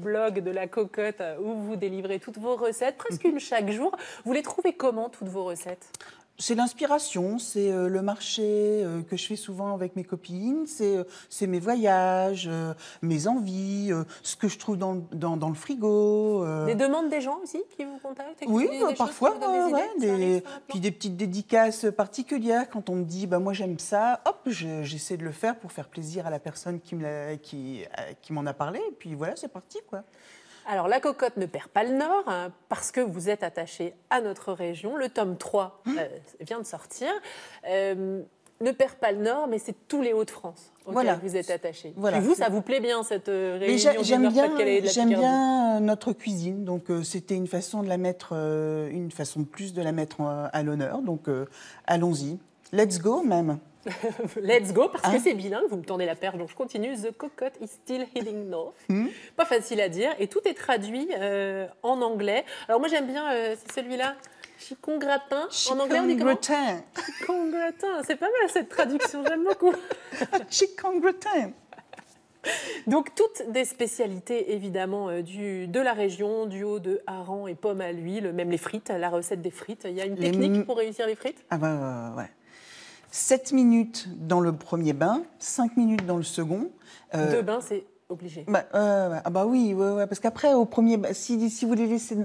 blog de la Cocotte où vous délivrez toutes vos recettes, presque une chaque jour. Vous les trouvez comment, toutes vos recettes ? C'est l'inspiration, c'est le marché que je fais souvent avec mes copines, c'est mes voyages, mes envies, ce que je trouve dans le frigo. Des demandes des gens aussi qui vous contactent et qui Oui, vous disent des parfois, choses, qui vous donnent des idées, puis des petites dédicaces particulières. Quand on me dit, bah, moi j'aime ça, hop, j'essaie de le faire pour faire plaisir à la personne qui m'en a parlé. Et puis voilà, c'est parti, quoi. Alors, la Cocotte ne perd pas le nord hein, parce que vous êtes attaché à notre région. Le tome 3 vient de sortir. Ne perd pas le nord, mais c'est tous les Hauts-de-France auxquels vous êtes attaché. Voilà. Puis vous, ça vous plaît bien, cette réunion du Nord-Pas-de-Calais et de la J'aime Picardie. bien notre cuisine. Donc, c'était une façon de la mettre, une façon de plus de la mettre à l'honneur. Donc, allons-y. Let's go, même. Let's go, parce que c'est bilingue, vous me tendez la perche, donc je continue. The Cocotte is still heading north. Pas facile à dire, et tout est traduit en anglais. Alors moi j'aime bien, c'est celui-là, Chicon gratin. En anglais on dit comment ? Chicon gratin, c'est pas mal cette traduction, j'aime beaucoup. Chicon gratin. Donc toutes des spécialités évidemment de la région, du haut de hareng et pommes à l'huile, même les frites, la recette des frites. Il y a une technique pour réussir les frites ? Ah ouais. 7 minutes dans le premier bain, 5 minutes dans le second. 2 bains, c'est obligé. Oui, parce qu'après, au premier bain, si vous les laissez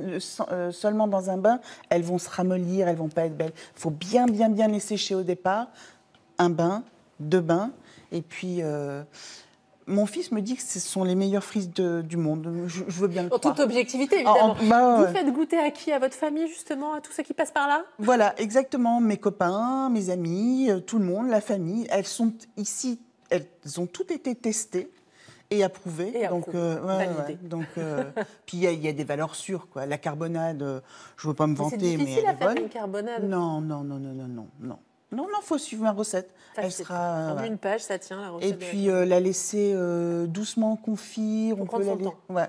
seulement dans un bain, elles vont se ramollir, elles ne vont pas être belles. Il faut bien les sécher au départ. 1 bain, 2 bains, et puis... Mon fils me dit que ce sont les meilleures frites du monde. Je veux bien le croire. En toute objectivité, évidemment. Vous faites goûter à qui ? À votre famille, justement, à tous ceux qui passent par là ? Voilà, exactement. Mes copains, mes amis, tout le monde, la famille. Elles sont ici, elles ont toutes été testées et approuvées. Puis il y a des valeurs sûres, quoi. La carbonade, je ne veux pas me vanter, mais elle est bonne. C'est difficile à faire une carbonade. Non. Non, il faut suivre ma recette. Elle sera. En une page, ça tient la recette. Et puis la laisser doucement confire. On prend son temps. Ouais.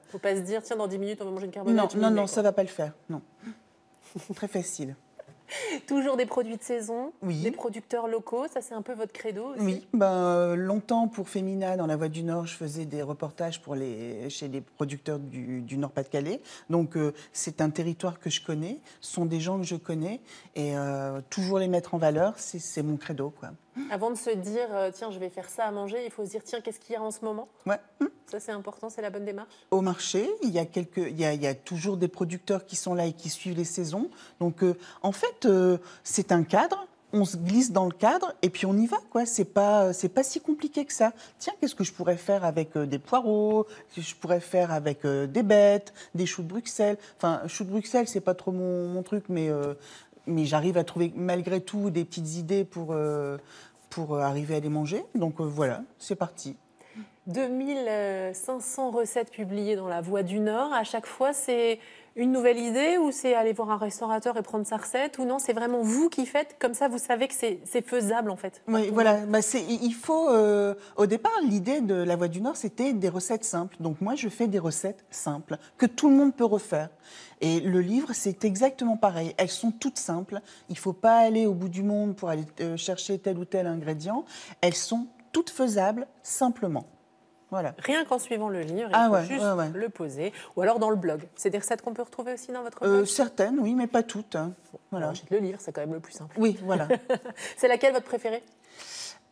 Faut pas se dire, tiens, dans 10 minutes, on va manger une carbonade. Non, ça va pas le faire. Non. Très facile. Toujours des produits de saison, oui. Des producteurs locaux, ça c'est un peu votre credo aussi. Oui, longtemps pour Femina, dans la Voix du Nord, je faisais des reportages chez les producteurs du Nord-Pas-de-Calais. Donc c'est un territoire que je connais, ce sont des gens que je connais, et toujours les mettre en valeur, c'est mon credo, quoi. Avant de se dire, tiens, je vais faire ça à manger, il faut se dire, tiens, qu'est-ce qu'il y a en ce moment ? Ouais. Ça, c'est important, c'est la bonne démarche. Au marché, il y a toujours des producteurs qui sont là et qui suivent les saisons. Donc, en fait, c'est un cadre. On se glisse dans le cadre et puis on y va, quoi. C'est pas si compliqué que ça. Tiens, qu'est-ce que je pourrais faire avec des poireaux ? Qu'est-ce que je pourrais faire avec des bêtes, des choux de Bruxelles ? Enfin, choux de Bruxelles, c'est pas trop mon truc, mais j'arrive à trouver malgré tout des petites idées pour arriver à les manger. Donc voilà, c'est parti. 2500 recettes publiées dans la Voix du Nord. À chaque fois, c'est une nouvelle idée ou c'est aller voir un restaurateur et prendre sa recette ? Ou non, c'est vraiment vous qui faites ? Comme ça, vous savez que c'est faisable, en fait. Oui, voilà. Il faut... au départ, l'idée de la Voix du Nord, c'était des recettes simples. Donc moi, je fais des recettes simples que tout le monde peut refaire. Et le livre, c'est exactement pareil. Elles sont toutes simples. Il ne faut pas aller au bout du monde pour aller chercher tel ou tel ingrédient. Elles sont toutes faisables, simplement. Voilà. Rien qu'en suivant le livre, il faut juste le poser. Ou alors dans le blog. C'est des recettes qu'on peut retrouver aussi dans votre blog ? Certaines, oui, mais pas toutes. Hein. Voilà. Le livre, c'est quand même le plus simple. Oui, voilà. C'est laquelle votre préférée ?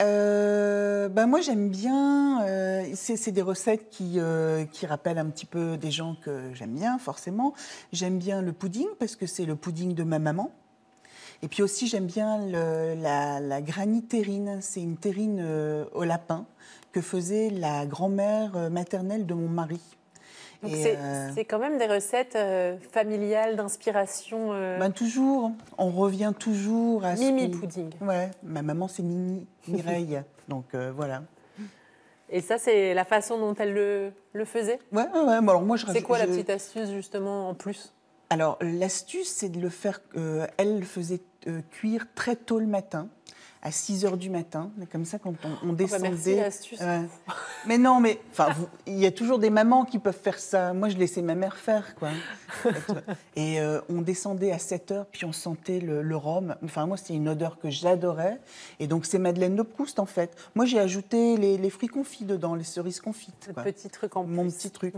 Moi, j'aime bien... c'est des recettes qui rappellent un petit peu des gens que j'aime bien, forcément. J'aime bien le pudding, parce que c'est le pudding de ma maman. Et puis aussi, j'aime bien la granite terrine. C'est une terrine au lapin que faisait la grand-mère maternelle de mon mari. Donc c'est quand même des recettes familiales, d'inspiration Toujours, on revient toujours à Mimi pudding. Ouais, ma maman c'est Mireille, donc voilà. Et ça, c'est la façon dont elle le faisait ? Ouais. Alors moi, c'est quoi la petite astuce justement en plus ? Alors l'astuce, c'est de le faire. Elle le faisait cuire très tôt le matin. À 6h du matin, comme ça quand on descendait. Merci l'astuce. Mais non, il y a toujours des mamans qui peuvent faire ça. Moi, je laissais ma mère faire, quoi. Et on descendait à 7h, puis on sentait le rhum. Enfin, moi, c'est une odeur que j'adorais. Et donc, c'est Madeleine de Proust, en fait. Moi, j'ai ajouté les fruits confits dedans, les cerises confites. Petit truc en plus. Mon petit truc.